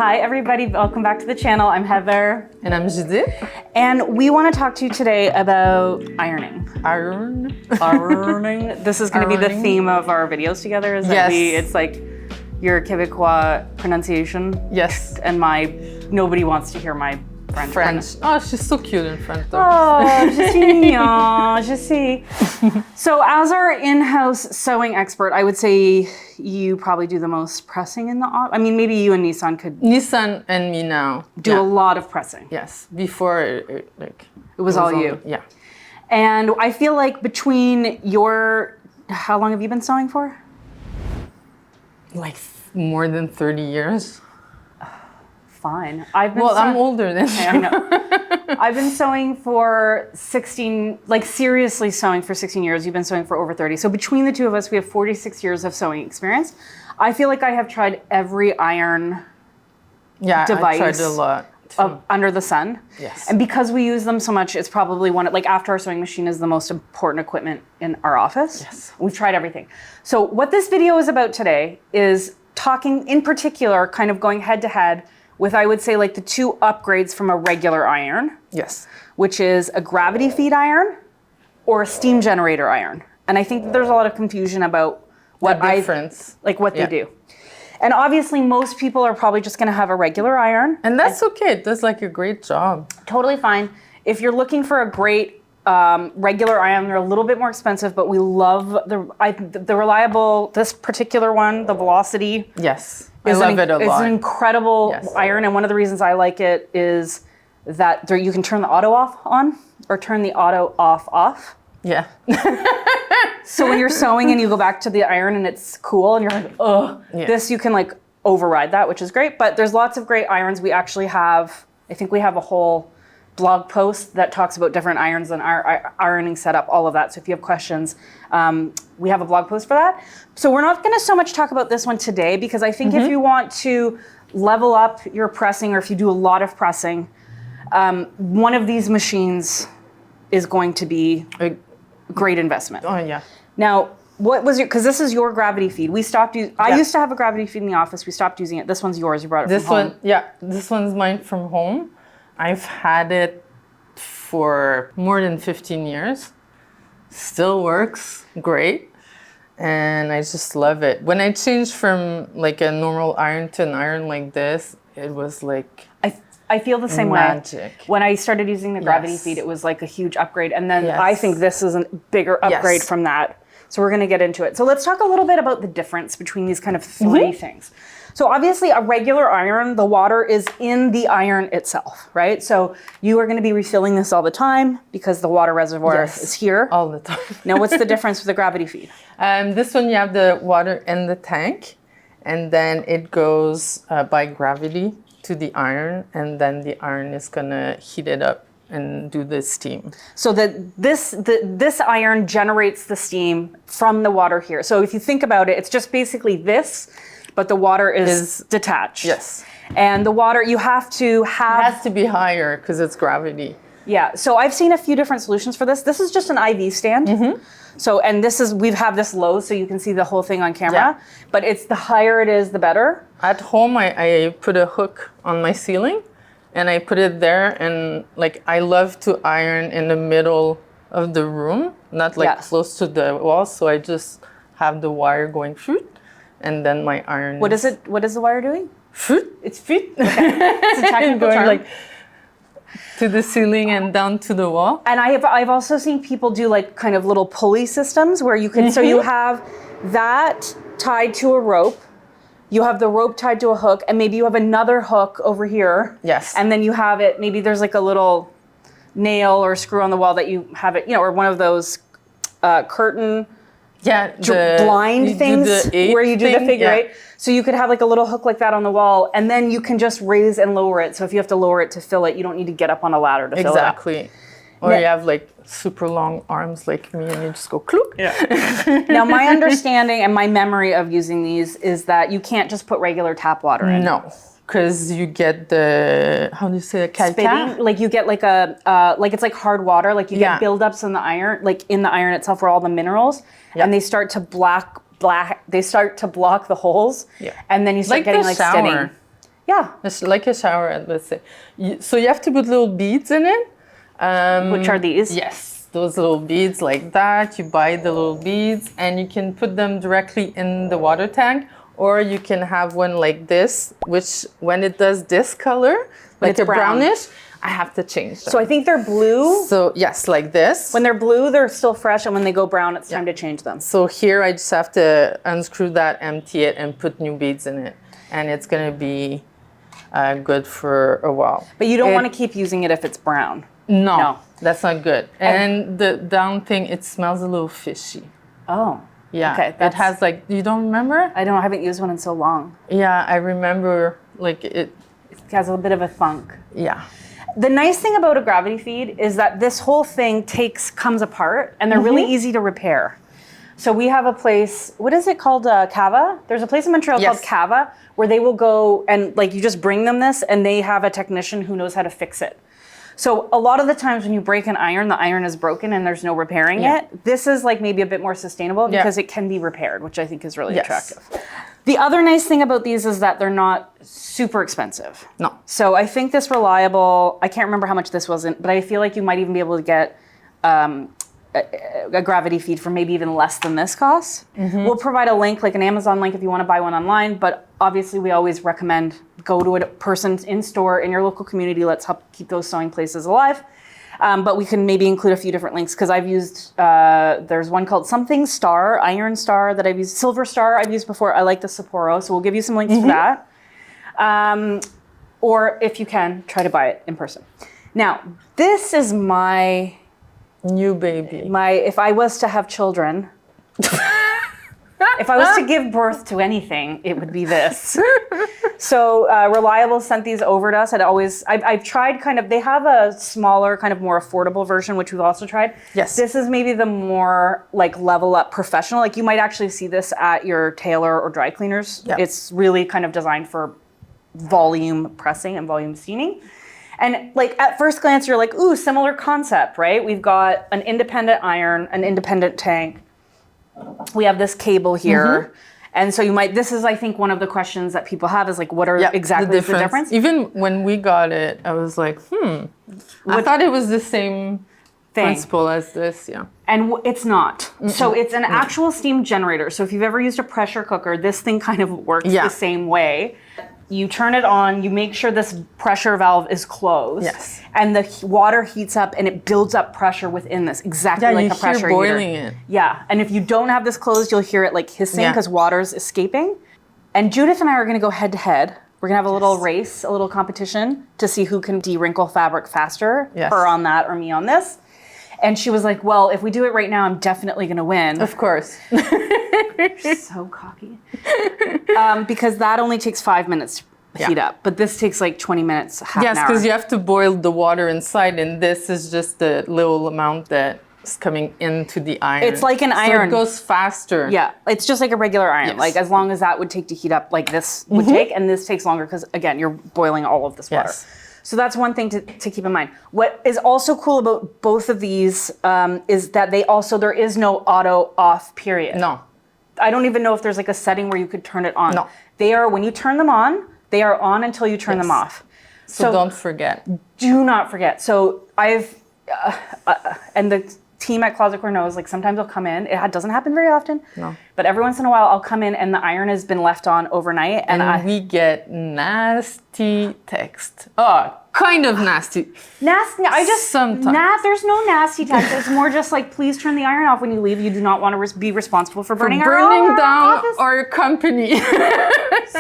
Hi everybody, welcome back to the channel. I'm Heather. And I'm Judith. And we want to talk to you today about ironing. Ironing. This is going to be the theme of our videos together. Is that it's like your Quebecois pronunciation. Yes. And nobody wants to hear my French. Oh, she's so cute in French though. Oh, je suis mignon, je sais. So as our in-house sewing expert, I would say you probably do the most pressing in the office. I mean, maybe you and Nissan could... Nissan and me now. Do a lot of pressing. Yes, before it was all you. Yeah. And I feel like between how long have you been sewing for? Like more than 30 years. Fine. I'm older than you. I know. I've been sewing for 16, like seriously sewing for 16 years. You've been sewing for over 30. So between the two of us, we have 46 years of sewing experience. I feel like I have tried every iron device. I tried a lot. Under the sun. Yes. And because we use them so much, it's probably after our sewing machine is the most important equipment in our office. Yes. We've tried everything. So what this video is about today is talking in particular, kind of going head to head with, I would say, like the two upgrades from a regular iron. Yes. Which is a gravity feed iron or a steam generator iron. And I think that there's a lot of confusion about what they do. And obviously most people are probably just gonna have a regular iron. And that's okay, it does like a great job. Totally fine. If you're looking for a great regular iron, they're a little bit more expensive, but we love the reliable, this particular one, the Velocity. Yes. I love it a lot. It's an incredible iron, and one of the reasons I like it is that you can turn the auto on or turn the auto off. Yeah. So when you're sewing and you go back to the iron and it's cool and you're like, oh, this you can like override that, which is great. But there's lots of great irons. We actually have, I think we have a whole blog post that talks about different irons and our ironing setup, all of that. So if you have questions, we have a blog post for that. So we're not going to so much talk about this one today because I think if you want to level up your pressing or if you do a lot of pressing, one of these machines is going to be a great investment. Oh yeah. Now, what was because this is your gravity feed. We stopped using, I used to have a gravity feed in the office. We stopped using it. This one's yours. You brought it from home. This one's mine from home. I've had it for more than 15 years. Still works great. And I just love it. When I changed from like a normal iron to an iron like this, it was like I feel the same magic. way. When I started using the gravity feed, it was like a huge upgrade. And then I think this is a bigger upgrade from that. So we're gonna get into it. So let's talk a little bit about the difference between these kind of three things. So obviously a regular iron, the water is in the iron itself, right? So you are gonna be refilling this all the time because the water reservoir is here. All the time. Now what's the difference with the gravity feed? This one you have the water in the tank and then it goes by gravity to the iron and then the iron is gonna heat it up and do the steam. So this iron generates the steam from the water here. So if you think about it, it's just basically this, but the water is detached. Yes. And the water, you have to have... It has to be higher because it's gravity. Yeah, so I've seen a few different solutions for this. This is just an IV stand. So, and we have this low so you can see the whole thing on camera, but it's the higher it is, the better. At home, I put a hook on my ceiling and I put it there and like, I love to iron in the middle of the room, not like close to the wall. So I just have the wire going through and then my iron What is the wire doing? It's feet. Okay. It's a technical going term. like to the ceiling and down to the wall. And I've also seen people do like kind of little pulley systems where you can, so you have that tied to a rope, you have the rope tied to a hook, and maybe you have another hook over here. Yes. And then you have it, maybe there's like a little nail or screw on the wall that you have it, or one of those curtain blind things where you do the figure eight. So you could have like a little hook like that on the wall, and then you can just raise and lower it. So if you have to lower it to fill it, you don't need to get up on a ladder to fill it up. Exactly. Or you have like super long arms like me and you just go clook. Yeah. Now my understanding and my memory of using these is that you can't just put regular tap water in. No. Because you get the, how do you say it? Spitting, like you get like like it's like hard water, like you get buildups in the iron, like in the iron itself where all the minerals, and they start to block the holes, and then you start getting like shower. spitting. Yeah. It's like a shower, let's say. So you have to put little beads in it. Which are these? Yes, those little beads like that. You buy the little beads and you can put them directly in the water tank, or you can have one like this, which when it does this color, like it's a brown. brownish, I have to change them. So I think they're blue. So yes, like this. When they're blue, they're still fresh, and when they go brown, it's time to change them. So here I just have to unscrew that, empty it, and put new beads in it. And it's gonna be good for a while. But you don't want to keep using it if it's brown. No, that's not good. And the down thing, it smells a little fishy. Oh. Yeah. Okay. It has like, you don't remember? I haven't used one in so long. Yeah, I remember like it. It has a bit of a funk. Yeah. The nice thing about a gravity feed is that this whole thing comes apart, and they're really easy to repair. So we have a place, what is it called, Cava? There's a place in Montreal called Cava, where they will go and like you just bring them this, and they have a technician who knows how to fix it. So a lot of the times when you break an iron, the iron is broken and there's no repairing it. This is like maybe a bit more sustainable because it can be repaired, which I think is really attractive. The other nice thing about these is that they're not super expensive. No. So I think this Reliable, I can't remember how much this wasn't, but I feel like you might even be able to get a gravity feed for maybe even less than this costs. We'll provide a link, like an Amazon link if you want to buy one online, but obviously we always recommend go to a person in store in your local community. Let's help keep those sewing places alive. But we can maybe include a few different links because I've used, there's one called something Star, Iron Star that I've used, Silver Star I've used before. I like the Sapporo, so we'll give you some links for that. Or if you can, try to buy it in person. Now, this is my new baby. If I was to have children, if I was to give birth to anything, it would be this. So Reliable sent these over to us. I've tried they have a smaller, kind of more affordable version, which we've also tried. Yes. This is maybe the more like level up professional. Like you might actually see this at your tailor or dry cleaners. Yep. It's really kind of designed for volume pressing and volume steaming. And like at first glance, you're like, ooh, similar concept, right? We've got an independent iron, an independent tank. We have this cable here. And so this is, I think, one of the questions that people have is like, what are exactly the difference? Even when we got it, I was like, I thought it was the same principle as this, And it's not. So it's an actual steam generator. So if you've ever used a pressure cooker, this thing kind of works the same way. You turn it on, you make sure this pressure valve is closed. Yes. And the water heats up and it builds up pressure within this, exactly like a pressure heater. Yeah, you hear boiling it. Yeah, and if you don't have this closed, you'll hear it like hissing because water's escaping. And Judith and I are gonna go head to head. We're gonna have a little race, a little competition to see who can de-wrinkle fabric faster, her on that or me on this. And she was like, well, if we do it right now, I'm definitely gonna win. Of course. So cocky. Because that only takes 5 minutes to heat up, but this takes like 20 minutes, half an hour. Yes, because you have to boil the water inside, and this is just the little amount that is coming into the iron. It's like an iron. So it goes faster. Yeah, it's just like a regular iron. Yes. Like as long as that would take to heat up like this would take, and this takes longer because again, you're boiling all of this water. Yes. So that's one thing to keep in mind. What is also cool about both of these is that there is no auto off period. No. I don't even know if there's like a setting where you could turn it on. No. They are, when you turn them on, they are on until you turn them off. So don't forget. Do not forget. So and the team at Closet Core knows, like sometimes I'll come in, it doesn't happen very often, but every once in a while I'll come in and the iron has been left on overnight. And we get nasty text. Oh, kind of nasty. Nasty. Sometimes. There's no nasty text. It's more just like, please turn the iron off when you leave. You do not want to be responsible for burning down office. our company.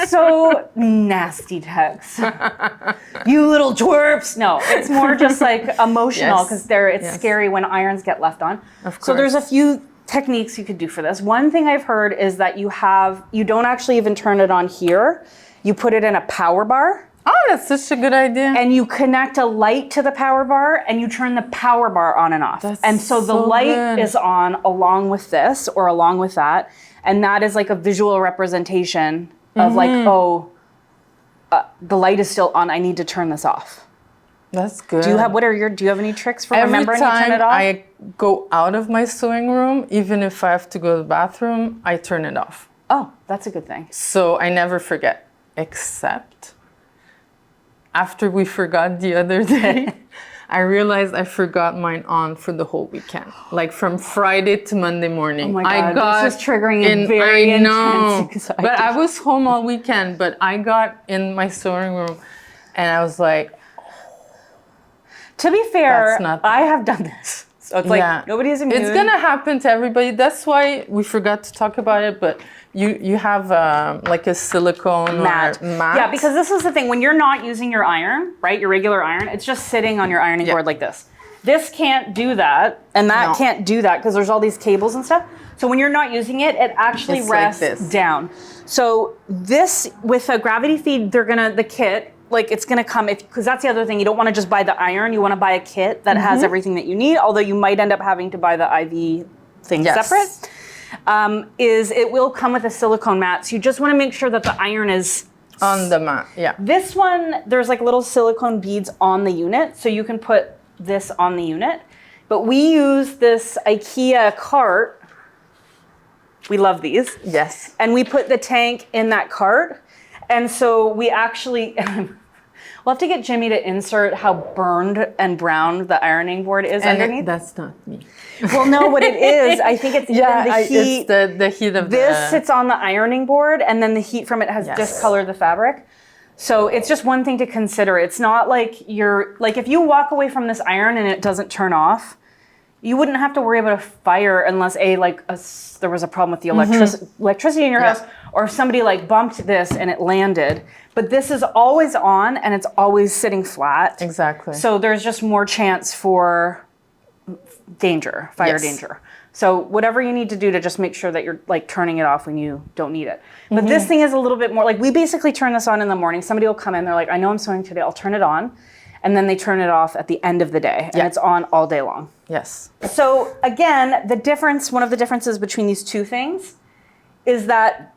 So nasty text. You little twerps. No, it's more just like emotional because it's scary when irons get left on. Of course. So there's a few techniques you could do for this. One thing I've heard is that you don't actually even turn it on here. You put it in a power bar. Oh, that's such a good idea. And you connect a light to the power bar and you turn the power bar on and off. And so the light is on along with this or along with that. And that is like a visual representation of like, the light is still on. I need to turn this off. That's good. Do you have any tricks for remembering to turn it off? Every time I go out of my sewing room, even if I have to go to the bathroom, I turn it off. Oh, that's a good thing. So I never forget, except after we forgot the other day, I realized I forgot mine on for the whole weekend. Like from Friday to Monday morning. Oh my God, this is triggering a very intense anxiety. But I was home all weekend, but I got in my sewing room and I was like, to be fair, I have done this. So it's like nobody's immune. It's gonna happen to everybody. That's why we forgot to talk about it. But you have like a silicone mat. Yeah, because this is the thing. When you're not using your iron, right, your regular iron, it's just sitting on your ironing board like this. This can't do that, and that can't do that because there's all these cables and stuff. So when you're not using it, it actually rests like down. So this, with a gravity feed, the kit, like it's gonna come, because that's the other thing, you don't wanna just buy the iron, you wanna buy a kit that has everything that you need, although you might end up having to buy the IV thing separate. It will come with a silicone mat, so you just wanna make sure that the iron is on the mat, This one, there's like little silicone beads on the unit, so you can put this on the unit. But we use this IKEA cart. We love these. Yes. And we put the tank in that cart. And so we actually, we'll have to get Jimmy to insert how burned and brown the ironing board is underneath. That's not me. Well, no, what it is, I think it's the heat. It's the heat of this sits on the ironing board, and then the heat from it has discolored the fabric. So it's just one thing to consider. It's not like if you walk away from this iron and it doesn't turn off, you wouldn't have to worry about a fire unless there was a problem with the electricity in your house, or if somebody like bumped this and it landed. But this is always on and it's always sitting flat. Exactly. So there's just more chance for danger, fire danger. So whatever you need to do to just make sure that you're like turning it off when you don't need it. But this thing is a little bit more like, we basically turn this on in the morning. Somebody will come in, they're like, I know I'm sewing today, I'll turn it on. And then they turn it off at the end of the day, and it's on all day long. Yes. So again, one of the differences between these two things is that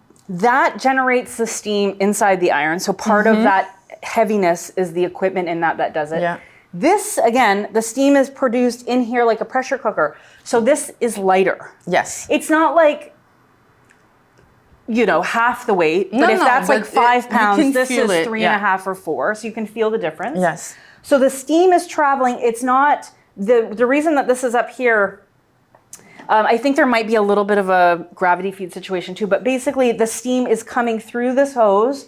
generates the steam inside the iron. So part of that heaviness is the equipment in that does it. Yeah. This, again, the steam is produced in here like a pressure cooker. So this is lighter. Yes. It's not like, half the weight. But if that's like 5 pounds, this is 3.5 or 4. So you can feel the difference. Yes. So the steam is traveling. It's not, the reason that this is up here, I think there might be a little bit of a gravity feed situation too, but basically the steam is coming through this hose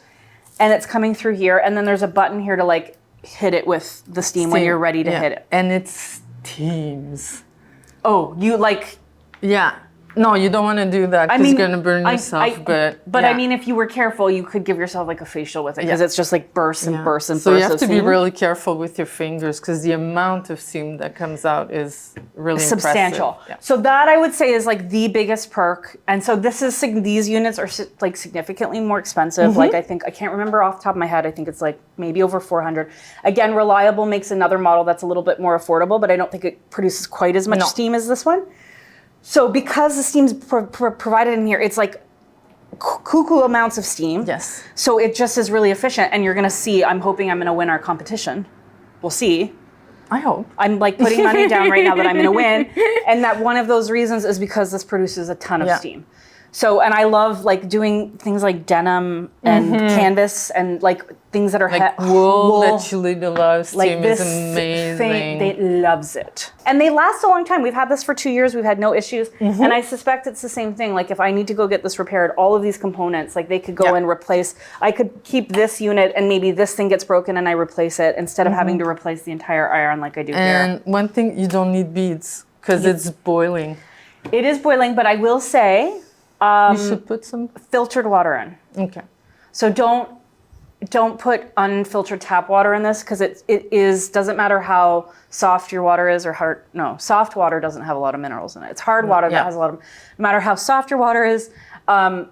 and it's coming through here. And then there's a button here to like hit it with the steam when you're ready to hit it. And it steams. Oh, you like... Yeah. No, you don't want to do that because you're going to burn yourself. But I mean, if you were careful, you could give yourself like a facial with it because it's just like bursts and bursts and bursts. So you have to be really careful with your fingers because the amount of steam that comes out is really substantial. Yeah. So that I would say is like the biggest perk. And so these units are like significantly more expensive. Like I can't remember off the top of my head. I think it's like maybe over 400. Again, Reliable makes another model that's a little bit more affordable, but I don't think it produces quite as much steam as this one. So because the steam's provided in here, it's like cuckoo amounts of steam. Yes. So it just is really efficient. And you're going to see, I'm hoping I'm going to win our competition. We'll see. I hope. I'm like putting money down right now that I'm going to win. And that one of those reasons is because this produces a ton of steam. So, and I love like doing things like denim and canvas and like things that are like wool that Julie loves. Steam like this is amazing. Thing, they loves it. And they last a long time. We've had this for 2 years. We've had no issues. And I suspect it's the same thing. Like if I need to go get this repaired, all of these components, like they could go and replace, I could keep this unit and maybe this thing gets broken and I replace it instead of having to replace the entire iron like I do here. And one thing, you don't need beads because it's boiling. It is boiling, but I will say, you should put some filtered water in. Okay. So don't put unfiltered tap water in this because it doesn't matter how soft your water is or hard. No, soft water doesn't have a lot of minerals in it. It's hard water that has a lot of. No matter how soft your water is,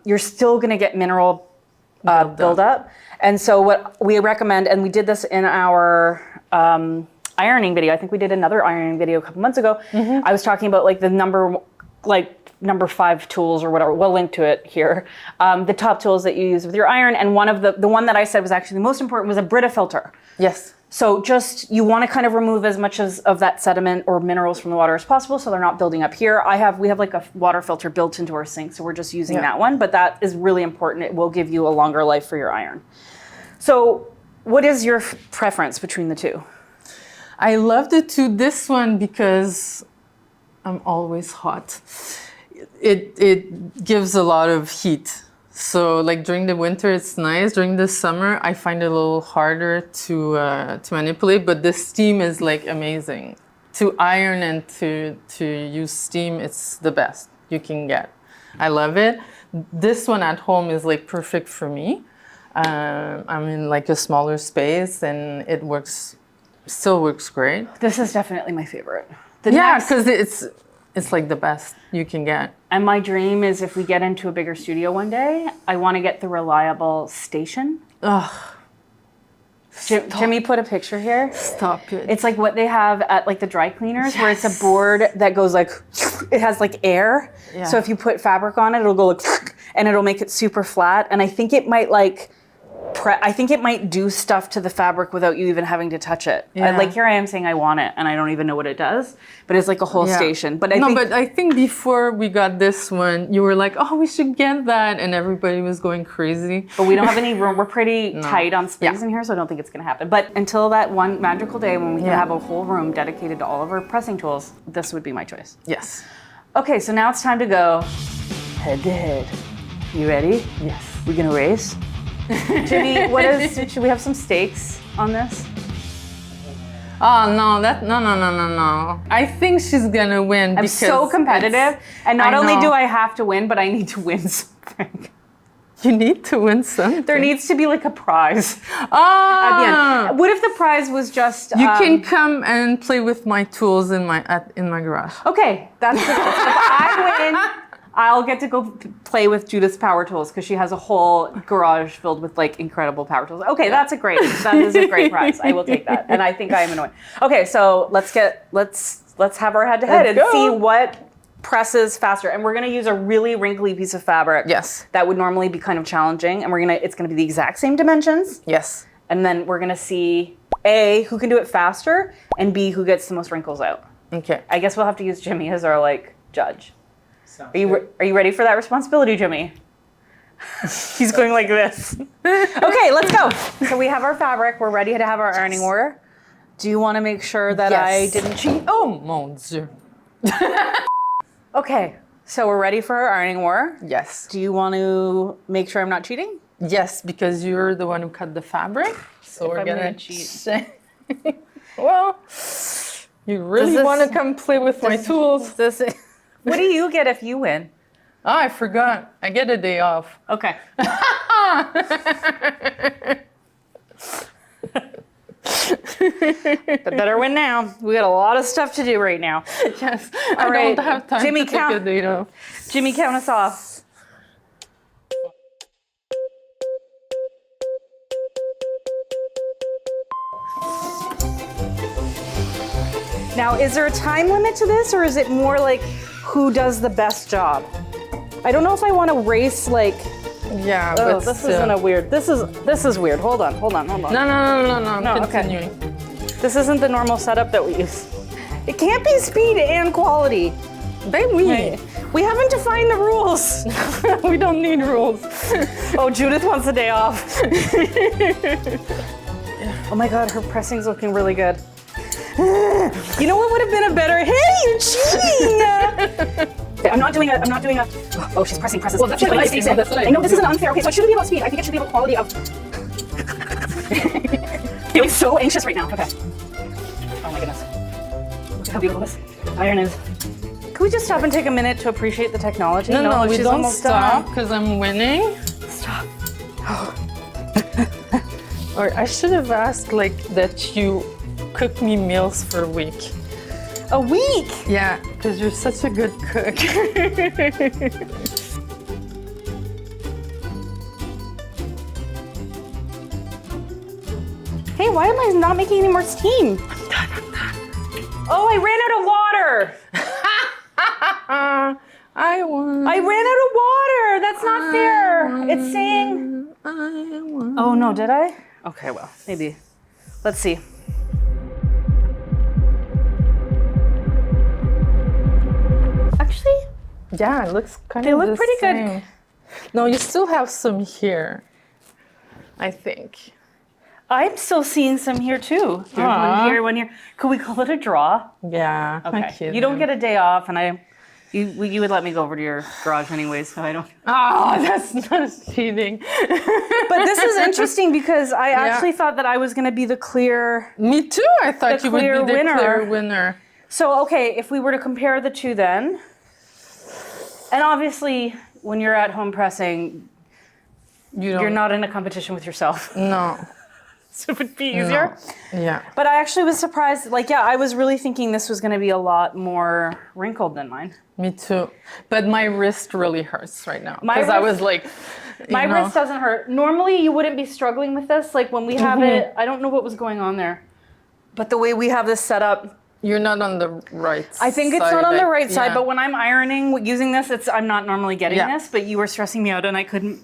you're still going to get mineral buildup. And so what we recommend, and we did this in our ironing video. I think we did another ironing video a couple months ago. I was talking about like the number 5 tools or whatever. We'll link to it here. The top tools that you use with your iron, and one of the one that I said was actually the most important was a Brita filter. Yes. So just you want to kind of remove as much of that sediment or minerals from the water as possible, so they're not building up here. We have like a water filter built into our sink, so we're just using that one. But that is really important. It will give you a longer life for your iron. So What is your preference between the two? I love the two. This one because I'm always hot. It gives a lot of heat. So like during the winter, it's nice. During the summer, I find it a little harder to manipulate. But the steam is like amazing. To iron and to use steam, it's the best you can get. I love it. This one at home is like perfect for me. I'm in like a smaller space and it still works great. This is definitely my favorite. Because it's like the best you can get. And my dream is if we get into a bigger studio one day, I want to get the reliable station. Ugh. Jimmy put a picture here. Stop it. It's like what they have at like the dry cleaners, where it's a board that goes like, it has like air. Yeah. So if you put fabric on it, it'll go like, and it'll make it super flat. And I think it might like, I think it might do stuff to the fabric without you even having to touch it. Yeah. Like here I am saying I want it and I don't even know what it does, but it's like a whole station. But I think before we got this one, you were like, oh, we should get that. And everybody was going crazy. But we don't have any room. We're pretty tight on space in here, so I don't think it's going to happen. But until that one magical day when we can have a whole room dedicated to all of our pressing tools, this would be my choice. Yes. Okay, so now it's time to go head to head. You ready? Yes. We're going to race? Jimmy, should we have some stakes on this? Oh, no, no. I think she's gonna win. I'm so competitive. And not only do I have to win, but I need to win something. You need to win something. There needs to be like a prize at the end. What if the prize was just... You can come and play with my tools in my garage. Okay, that's the... If I win... I'll get to go play with Judith's power tools because she has a whole garage filled with like incredible power tools. Okay, that is a great prize. I will take that, and I think I am annoying. Okay, so let's have our head to head and see what presses faster. And we're gonna use a really wrinkly piece of fabric. Yes. That would normally be kind of challenging, and it's gonna be the exact same dimensions. Yes. And then we're gonna see A, who can do it faster, and B, who gets the most wrinkles out. Okay. I guess we'll have to use Jimmy as our like judge. Are you ready for that responsibility, Jimmy? He's going like this. Okay, let's go. So we have our fabric. We're ready to have our ironing order. Do you want to make sure that I didn't cheat? Oh, mon Dieu. Okay, so we're ready for our ironing order. Yes. Do you want to make sure I'm not cheating? Yes, because you're the one who cut the fabric. So we're gonna cheat. Well, you really want to come play with my tools. What do you get if you win? Oh, I forgot. I get a day off. Okay. Better win now. We got a lot of stuff to do right now. Yes. I don't have time to take a day off. Jimmy, count us off. Now, is there a time limit to this, or is it more like who does the best job? I don't know if I want to race like. Yeah, oh, but this isn't a weird. This is weird. Hold on. No. Continuing. Okay. This isn't the normal setup that we use. It can't be speed and quality. We haven't defined the rules. We don't need rules. Oh, Judith wants a day off. Oh my God, her pressing's looking really good. You know what would have been a better? Hey, you're cheating! I'm not doing a. Oh, she's presses. Well, that's what I say. I know this isn't unfair. Okay, so it shouldn't be about speed. I think it should be about quality of. Feeling so anxious right now. Okay. Oh my goodness. Look at how beautiful this iron is. Can we just stop and take a minute to appreciate the technology? No, we don't stop because I'm winning. Stop. Or I should have asked like that you cook me meals for a week. A week? Yeah, because you're such a good cook. Hey, why am I not making any more steam? Oh, I ran out of water. I won. I ran out of water. That's not fair. It's saying. I won. Oh no, did I? Okay, well, maybe. Let's see. Actually, yeah, it looks kind of. They look pretty good. No, you still have some here. I think. I'm still seeing some here too. There's one here, one here. Could we call it a draw? Yeah. Okay. You don't get a day off, and you would let me go over to your garage anyways, so I don't. Oh, that's not cheating. But this is interesting because I actually thought that I was going to be the clear. Me too. I thought you would be the clear winner. So, okay, if we were to compare the two then, and obviously when you're at home pressing, you're not in a competition with yourself. No. So it would be easier. No. Yeah. But I actually was surprised. Like, I was really thinking this was going to be a lot more wrinkled than mine. Me too. But my wrist really hurts right now. Because I was like, my wrist doesn't hurt. Normally, you wouldn't be struggling with this. Like, when we have it, I don't know what was going on there. But the way we have this set up. You're not on the right side. I think it's not on the right side, but when I'm ironing using this, I'm not normally getting this, but you were stressing me out and I couldn't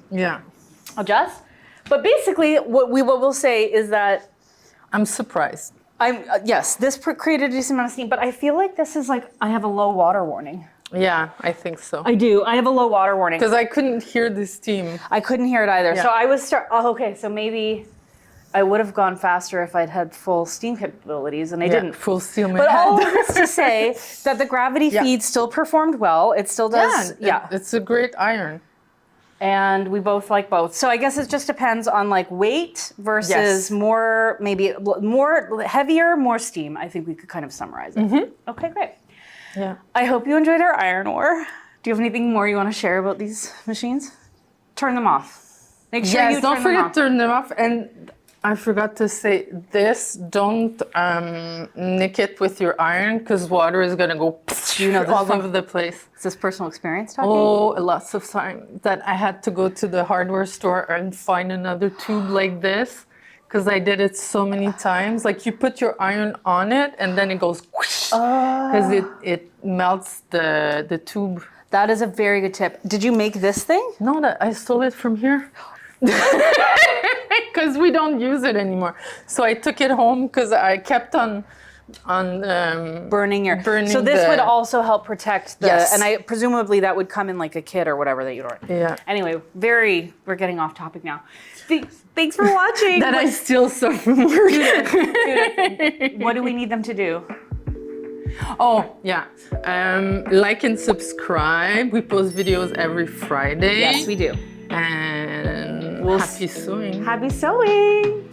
adjust. But basically, what we'll say is that I'm surprised. Yes, this created a decent amount of steam, but I feel like this is like I have a low water warning. Yeah, I think so. I do. I have a low water warning. Because I couldn't hear the steam. I couldn't hear it either. Yeah. So I was okay, so maybe I would have gone faster if I'd had full steam capabilities, and I didn't. Full steam. But all of this to say that the gravity feed still performed well. It still does. It's a great iron. And we both like both. So I guess it just depends on like weight versus more, maybe more heavier, more steam. I think we could kind of summarize it. Okay, great. Yeah. I hope you enjoyed our iron war. Do you have anything more you want to share about these machines? Turn them off. Make sure you don't forget to turn them off. And I forgot to say this, don't nick it with your iron because water is going to go all over the place. Is this personal experience talking? Oh, lots of time that I had to go to the hardware store and find another tube like this because I did it so many times. Like you put your iron on it and then it goes whoosh because it melts the tube. That is a very good tip. Did you make this thing? No, I stole it from here. Because we don't use it anymore. So I took it home because I kept on burning so this would also help protect the and I presumably that would come in like a kit or whatever that you'd order. Yeah. Anyway, we're getting off topic now. Thanks for watching. That I steal stuff from work. Judith, what do we need them to do? Oh, yeah. Like and subscribe. We post videos every Friday. Yes, we do. And happy sewing. Happy sewing.